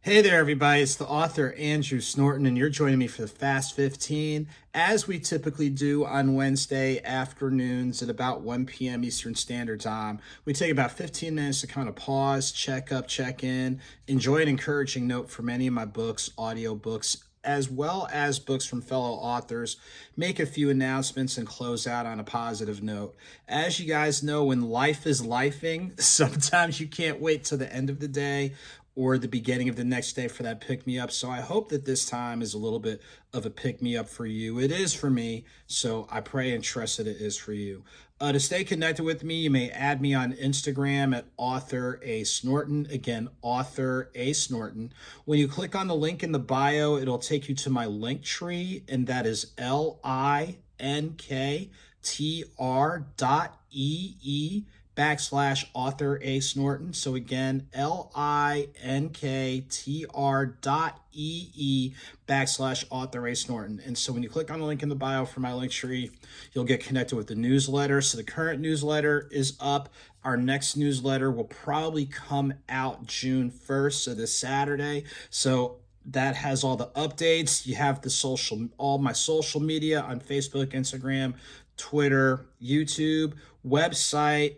Hey there, everybody. It's the author AuthorASnorton, and you're joining me for the Fast 15, as we typically do on Wednesday afternoons at about 1 p.m. Eastern Standard Time. We take about 15 minutes to kind of pause, check up, check in, enjoy an encouraging note from any of my books, audio books, as well as books from fellow authors, make a few announcements, and close out on a positive note. As you guys know, when life is lifing, sometimes you can't wait till the end of the day or the beginning of the next day for that pick-me-up. So I hope that this time is a little bit of a pick-me-up for you. It is for me, so I pray and trust that it is for you. To stay connected with me, you may add me on Instagram at AuthorASnorton. Again, AuthorASnorton. When you click on the link in the bio, it'll take you to my link tree, and that is linktr.ee/AuthorASnorton. So again, linktr.ee/AuthorASnorton. And so when you click on the link in the bio for my link tree, you'll get connected with the newsletter. So the current newsletter is up. Our next newsletter will probably come out June 1st, so this Saturday. So that has all the updates. You have all my social media on Facebook, Instagram, Twitter, YouTube, website,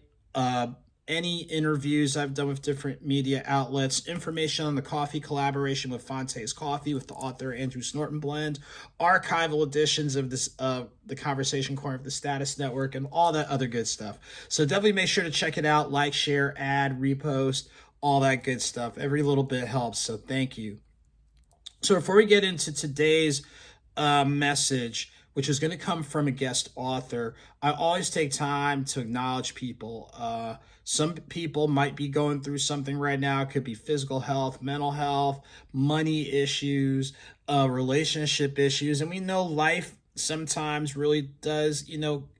any interviews I've done with different media outlets, information on the coffee collaboration with Fonte's Coffee with the author Andrew Snorton blend, archival editions of this the Conversation Corner of the Status Network, and all that other good stuff. So definitely make sure to check it out, like, share, add, repost, all that good stuff. Every little bit helps, so thank you. So before we get into today's message, which is going to come from a guest author, I always take time to acknowledge people. Some people might be going through something right now. It could be physical health, mental health, money issues, relationship issues. And we know life sometimes really does,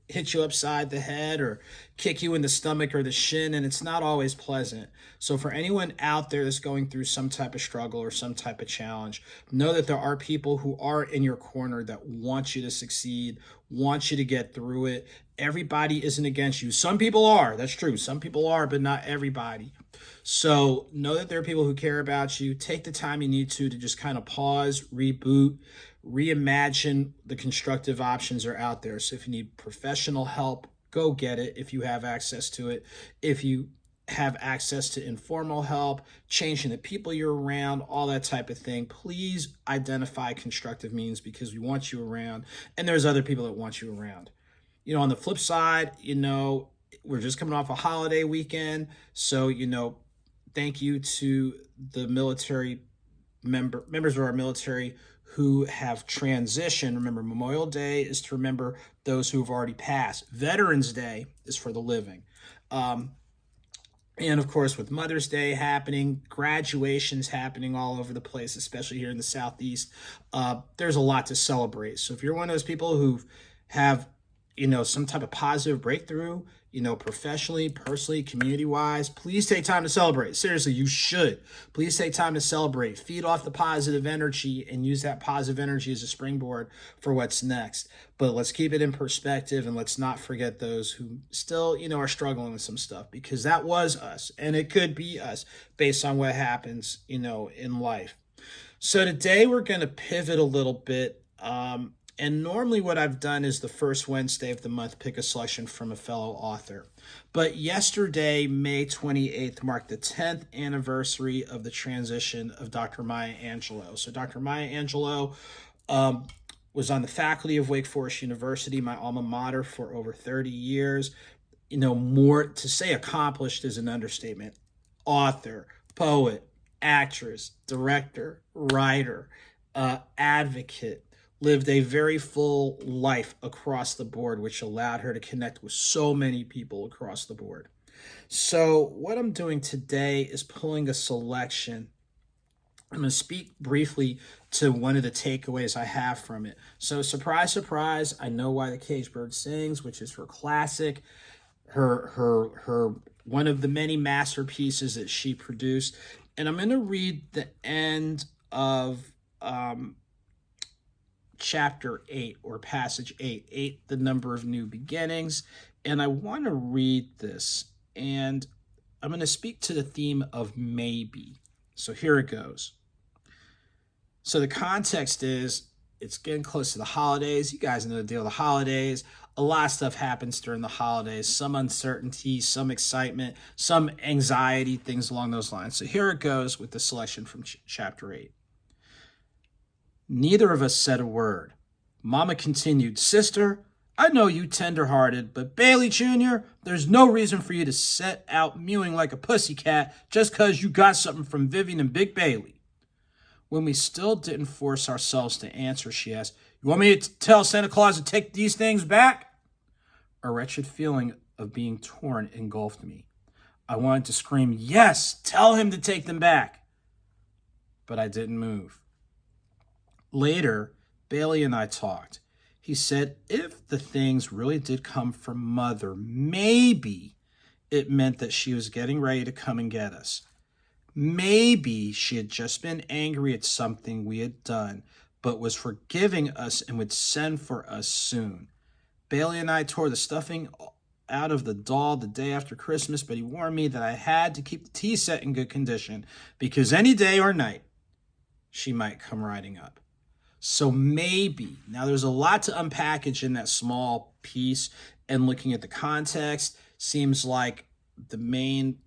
hit you upside the head or kick you in the stomach or the shin, and it's not always pleasant. So for anyone out there that's going through some type of struggle or some type of challenge, know that there are people who are in your corner that want you to succeed, want you to get through it. Everybody isn't against you. Some people are, that's true. Some people are, but not everybody. So know that there are people who care about you. Take the time you need to just kind of pause, reboot, reimagine. The constructive options are out there. So if you need professional help, go get it if you have access to it. If you have access to informal help, changing the people you're around, all that type of thing, please identify constructive means, because we want you around, and there's other people that want you around. On the flip side, we're just coming off a holiday weekend. So, thank you to the military members of our military who have transitioned. Remember, Memorial Day is to remember those who have already passed. Veterans Day is for the living. And of course, with Mother's Day happening, graduations happening all over the place, especially here in the Southeast, there's a lot to celebrate. So if you're one of those people who have, some type of positive breakthrough, professionally, personally, community-wise, please take time to celebrate. Seriously, you should. Please take time to celebrate. Feed off the positive energy and use that positive energy as a springboard for what's next. But let's keep it in perspective, and let's not forget those who still, are struggling with some stuff, because that was us, and it could be us based on what happens, in life. So today we're going to pivot a little bit. And normally what I've done is the first Wednesday of the month, pick a selection from a fellow author. But yesterday, May 28th, marked the 10th anniversary of the transition of Dr. Maya Angelou. So Dr. Maya Angelou was on the faculty of Wake Forest University, my alma mater, for over 30 years. More to say accomplished is an understatement. Author, poet, actress, director, writer, advocate, lived a very full life across the board, which allowed her to connect with so many people across the board. So what I'm doing today is pulling a selection. I'm going to speak briefly to one of the takeaways I have from it. So surprise, surprise, I Know Why the Caged Bird Sings, which is her classic, her one of the many masterpieces that she produced. And I'm going to read the end of chapter 8, or passage 8, the number of new beginnings. And I want to read this, and I'm going to speak to the theme of maybe. So here it goes. So the context is it's getting close to the holidays. You guys know the deal, the holidays. A lot of stuff happens during the holidays, some uncertainty, some excitement, some anxiety, things along those lines. So here it goes with the selection from chapter 8. Neither of us said a word. Mama continued, Sister, I know you tender-hearted, but Bailey Jr., there's no reason for you to set out mewing like a pussycat just because you got something from Vivian and Big Bailey. When we still didn't force ourselves to answer, she asked, You want me to tell Santa Claus to take these things back? A wretched feeling of being torn engulfed me. I wanted to scream, Yes, tell him to take them back. But I didn't move. Later, Bailey and I talked. He said if the things really did come from Mother, maybe it meant that she was getting ready to come and get us. Maybe she had just been angry at something we had done, but was forgiving us and would send for us soon. Bailey and I tore the stuffing out of the doll the day after Christmas, but he warned me that I had to keep the tea set in good condition because any day or night she might come riding up. So maybe, now there's a lot to unpackage in that small piece, and looking at the context, seems like the main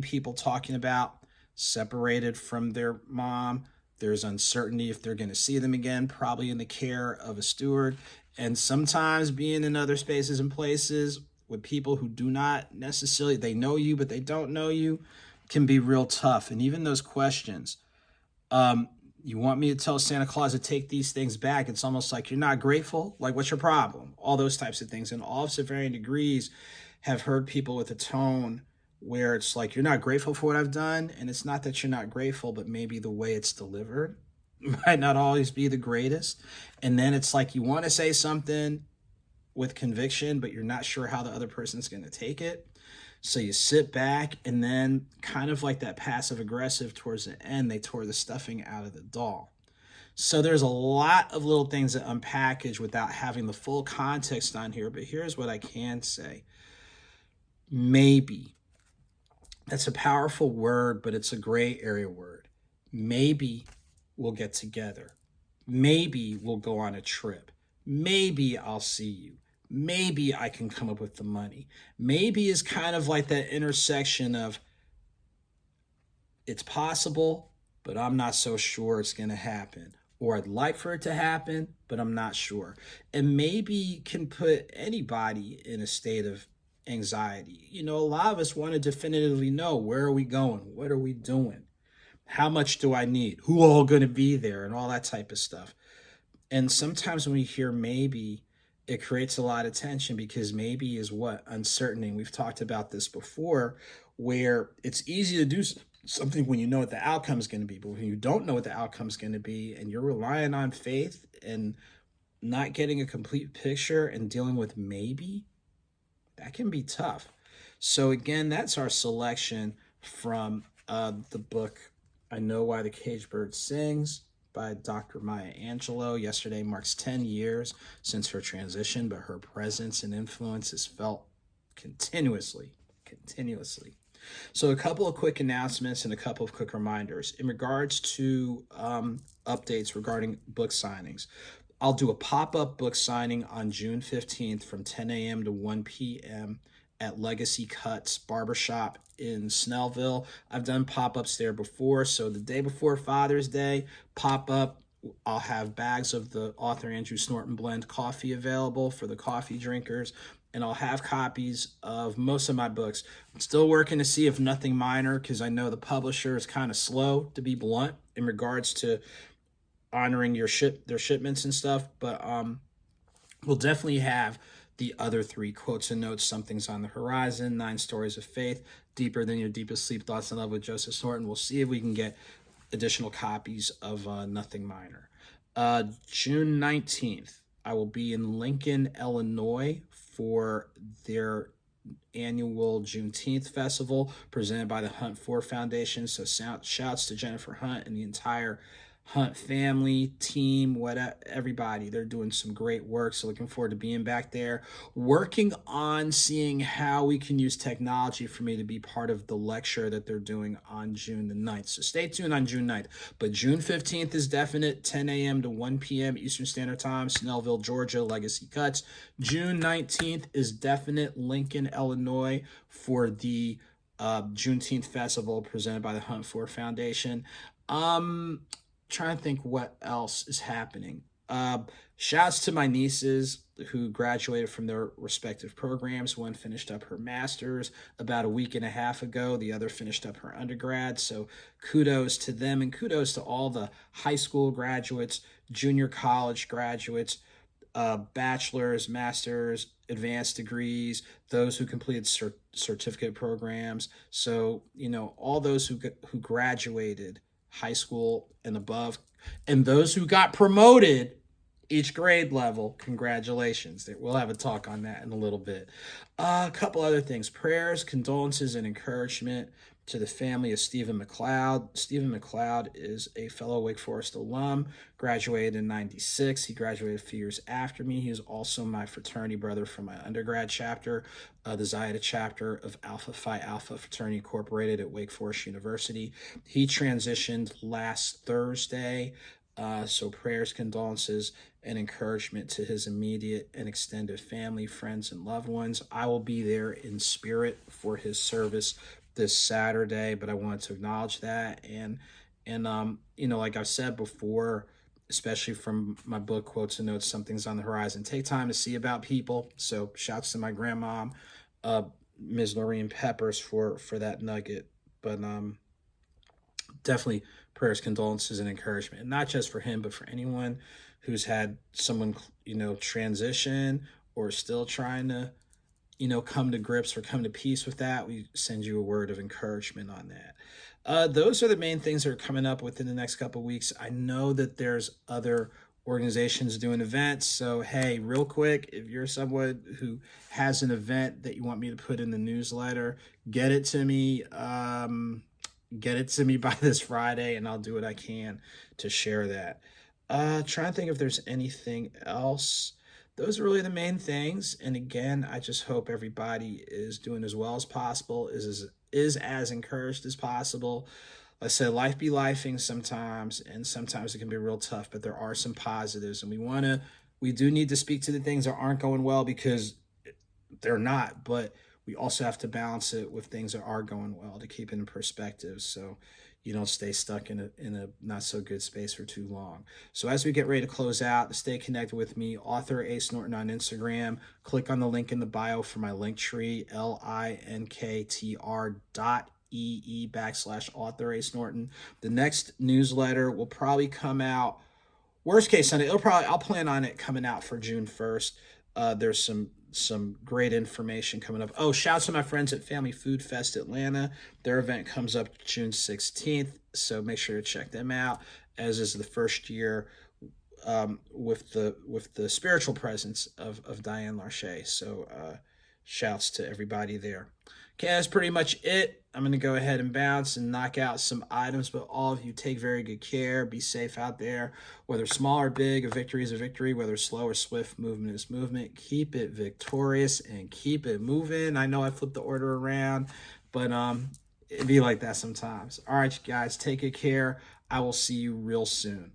people talking about separated from their mom. There's uncertainty if they're going to see them again, probably in the care of a steward. And sometimes being in other spaces and places with people who do not necessarily, they know you, but they don't know you, can be real tough. And even those questions, you want me to tell Santa Claus to take these things back? It's almost like you're not grateful. Like, what's your problem? All those types of things. And all to varying degrees have heard people with a tone where it's like, you're not grateful for what I've done. And it's not that you're not grateful, but maybe the way it's delivered might not always be the greatest. And then it's like you want to say something with conviction, but you're not sure how the other person's going to take it. So you sit back, and then kind of like that passive aggressive towards the end, they tore the stuffing out of the doll. So there's a lot of little things that unpackage without having the full context on here. But here's what I can say. Maybe. That's a powerful word, but it's a gray area word. Maybe we'll get together. Maybe we'll go on a trip. Maybe I'll see you. Maybe I can come up with the money. Maybe is kind of like that intersection of it's possible, but I'm not so sure it's going to happen. Or I'd like for it to happen, but I'm not sure. And maybe can put anybody in a state of anxiety. You know, a lot of us want to definitively know, where are we going? What are we doing? How much do I need? Who all going to be there? And all that type of stuff. And sometimes when we hear maybe, it creates a lot of tension, because maybe is what? Uncertainty. We've talked about this before, where it's easy to do something when you know what the outcome is going to be. But when you don't know what the outcome is going to be, and you're relying on faith and not getting a complete picture and dealing with maybe, that can be tough. So again, that's our selection from the book, I Know Why the Caged Bird Sings, by Dr. Maya Angelou. Yesterday marks 10 years since her transition, but her presence and influence is felt continuously. So a couple of quick announcements and a couple of quick reminders. In regards to updates regarding book signings, I'll do a pop-up book signing on June 15th from 10 a.m. to 1 p.m. at Legacy Cuts Barbershop in Snellville. I've done pop-ups there before. So the day before Father's Day, pop-up, I'll have bags of the AuthorASnorton blend coffee available for the coffee drinkers, and I'll have copies of most of my books. I'm still working to see if Nothing Minor, because I know the publisher is kind of slow, to be blunt, in regards to honoring their shipments and stuff, but we'll definitely have the other three: Quotes and Notes, Something's on the Horizon, 9 Stories of Faith, Deeper Than Your Deepest Sleep, Thoughts in Love with Joseph Snorton. We'll see if we can get additional copies of Nothing Minor. June 19th, I will be in Lincoln, Illinois for their annual Juneteenth festival presented by the Hunt 4 Foundation. So shouts to Jennifer Hunt and the entire Hunt family, team, everybody. They're doing some great work. So looking forward to being back there, working on seeing how we can use technology for me to be part of the lecture that they're doing on June the 9th. So stay tuned on June 9th. But June 15th is definite, 10 a.m. to 1 p.m. Eastern Standard Time, Snellville, Georgia, Legacy Cuts. June 19th is definite, Lincoln, Illinois, for the Juneteenth Festival presented by the Hunt For Foundation. Trying to think what else is happening. Shouts to my nieces who graduated from their respective programs. One finished up her master's about a week and a half ago. The other finished up her undergrad. So kudos to them, and kudos to all the high school graduates, junior college graduates, bachelor's, master's, advanced degrees, those who completed certificate programs. So, all those who graduated high school and above, and those who got promoted each grade level, congratulations. We'll have a talk on that in a little bit. A couple other things: prayers, condolences, and encouragement to the family of Stephen McLeod. Stephen McLeod is a fellow Wake Forest alum, graduated in 96. He graduated a few years after me. He is also my fraternity brother from my undergrad chapter, the Zeta chapter of Alpha Phi Alpha Fraternity Incorporated at Wake Forest University. He transitioned last Thursday. So prayers, condolences, and encouragement to his immediate and extended family, friends, and loved ones. I will be there in spirit for his service this Saturday, but I wanted to acknowledge that. And like I've said before, especially from my book, Quotes and Notes, Something's on the Horizon, take time to see about people. So shouts to my grandmom, Ms. Lorraine Peppers, for that nugget. But definitely prayers, condolences, and encouragement, and not just for him, but for anyone who's had someone, transition or still trying to, come to grips or come to peace with that. We send you a word of encouragement on that. Those are the main things that are coming up within the next couple of weeks. I know that there's other organizations doing events. So, hey, real quick, if you're someone who has an event that you want me to put in the newsletter, get it to me. Get it to me by this Friday, and I'll do what I can to share that. Trying to think if there's anything else. Those are really the main things. And again, I just hope everybody is doing as well as possible, is as encouraged as possible. Like I said, life be lifing sometimes, and sometimes it can be real tough, but there are some positives, and we do need to speak to the things that aren't going well, because they're not, but we also have to balance it with things that are going well to keep it in perspective, so you don't stay stuck in a not so good space for too long. So as we get ready to close out, stay connected with me, AuthorASnorton on Instagram. Click on the link in the bio for my link tree, linktr.ee/AuthorASnorton. The next newsletter will probably come out, worst case Sunday. I'll plan on it coming out for June 1st. There's some great information coming up. Oh, shouts to my friends at Family Food Fest Atlanta. Their event comes up June 16th, so make sure to check them out, as is the first year with the spiritual presence of Diane Larche. So shouts to everybody there. Okay, that's pretty much it. I'm going to go ahead and bounce and knock out some items, but all of you take very good care. Be safe out there. Whether small or big, a victory is a victory. Whether slow or swift, movement is movement. Keep it victorious and keep it moving. I know I flipped the order around, but it be like that sometimes. All right, you guys, take good care. I will see you real soon.